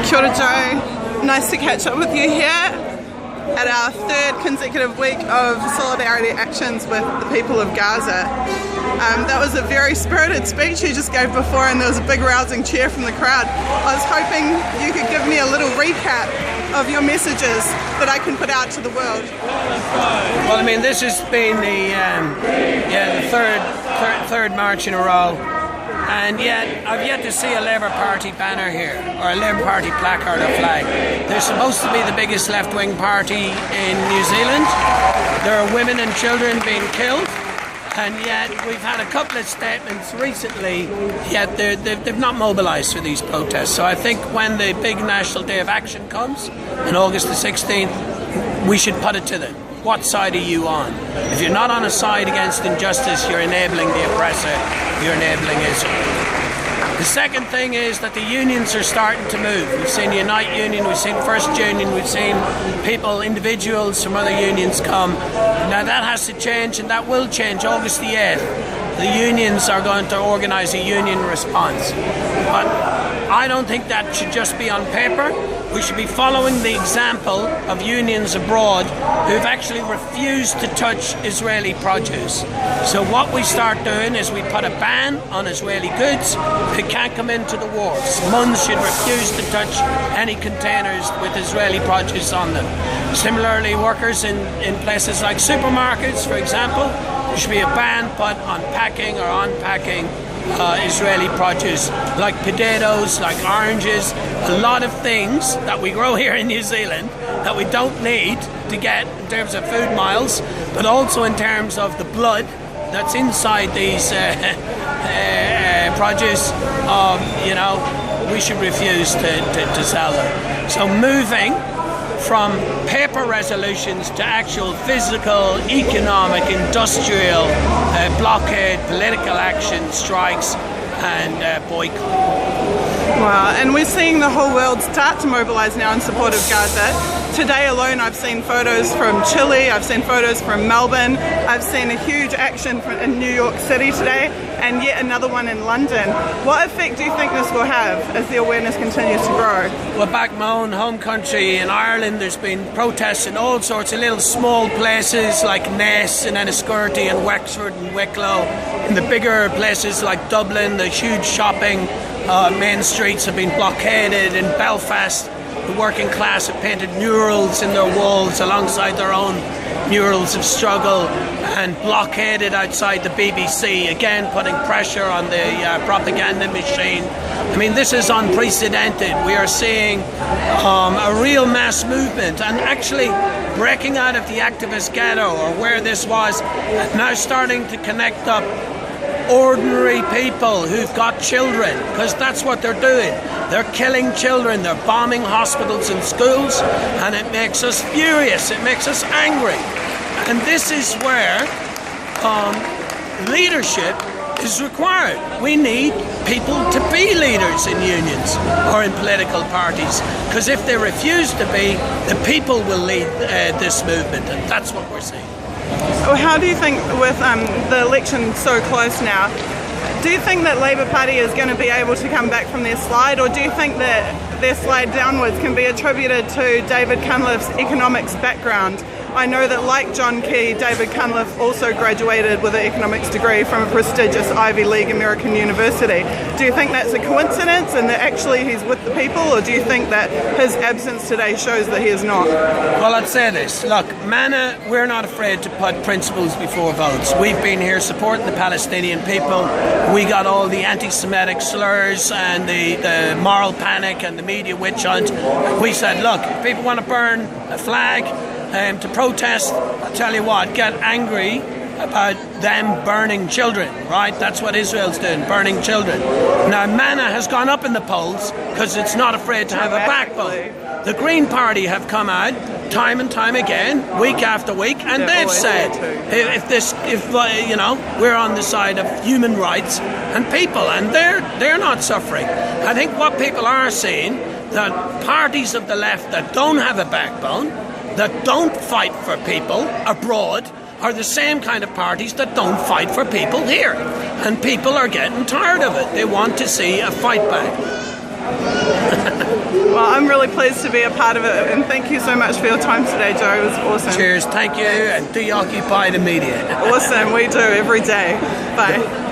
Kia ora, Joe. Nice to catch up with you here at our third consecutive week of solidarity actions with the people of Gaza. That was a very spirited speech you just gave before, and there was a big rousing cheer from the crowd. I was hoping you could give me a little recap of your messages that I can put out to the world. Well, I mean, this has been the third march in a row, and yet I've yet to see a Labour Party banner here or a Labour Party placard or flag. They're supposed to be the biggest left-wing party in New Zealand. There are women and children being killed. And yet we've had a couple of statements recently, yet they've not mobilised for these protests. So I think when the big National Day of Action comes, on August the 16th, we should put it to them. What side are you on? If you're not on a side against injustice, you're enabling the oppressor, you're enabling Israel. The second thing is that the unions are starting to move. We've seen Unite Union, we've seen First Union, we've seen people, individuals from other unions come. Now that has to change, and that will change August the 8th. The unions are going to organise a union response. But I don't think that should just be on paper. We should be following the example of unions abroad who've actually refused to touch Israeli produce. So what we start doing is we put a ban on Israeli goods. It can't come into the wharves. MUNs should refuse to touch any containers with Israeli produce on them. Similarly, workers in places like supermarkets, for example, there should be a ban put on packing or unpacking Israeli produce, like potatoes, like oranges, a lot of things that we grow here in New Zealand that we don't need to get in terms of food miles, but also in terms of the blood that's inside these produce. We should refuse to sell them. So moving from paper resolutions to actual physical, economic, industrial blockade, political action, strikes and boycott. Wow, and we're seeing the whole world start to mobilise now in support of Gaza. Today alone I've seen photos from Chile, I've seen photos from Melbourne, I've seen a huge action in New York City today, and yet another one in London. What effect do you think this will have as the awareness continues to grow? Well, back my own home country in Ireland, there's been protests in all sorts of little small places like Ness and Enniscorthy and Wexford and Wicklow. In the bigger places like Dublin, the huge shopping main streets have been blockaded. In Belfast, the working class have painted murals in their walls alongside their own murals of struggle and blockaded outside the BBC, again putting pressure on the propaganda machine. I mean, this is unprecedented. We are seeing a real mass movement and actually breaking out of the activist ghetto, or where this was, now starting to connect up ordinary people who've got children, because that's what they're doing. They're killing children, they're bombing hospitals and schools, and it makes us furious, it makes us angry. And this is where leadership is required. We need people to be leaders in unions or in political parties, because if they refuse to be, the people will lead this movement, and that's what we're seeing. Well, how do you think, with the election so close now, do you think that Labour Party is going to be able to come back from their slide, or do you think that their slide downwards can be attributed to David Cunliffe's economics background? I know that, like John Key, David Cunliffe also graduated with an economics degree from a prestigious Ivy League American university. Do you think that's a coincidence and that actually he's with the people, or do you think that his absence today shows that he is not? Well, I'd say this. Look, Mana, we're not afraid to put principles before votes. We've been here supporting the Palestinian people. We got all the anti-Semitic slurs and the moral panic and the media witch hunt. We said, look, if people want to burn a flag to protest, I'll tell you what, get angry about them burning children, right? That's what Israel's doing, burning children. Now, Mana has gone up in the polls because it's not afraid to have a backbone. The Green Party have come out time and time again, week after week, and they've said, if we're on the side of human rights and people, and they're not suffering. I think what people are seeing, that parties of the left that don't have a backbone, that don't fight for people abroad, are the same kind of parties that don't fight for people here. And people are getting tired of it. They want to see a fight back. Well, I'm really pleased to be a part of it, and thank you so much for your time today, Joe. It was awesome. Cheers, thank you, and deoccupy the media. Awesome, we do every day. Bye.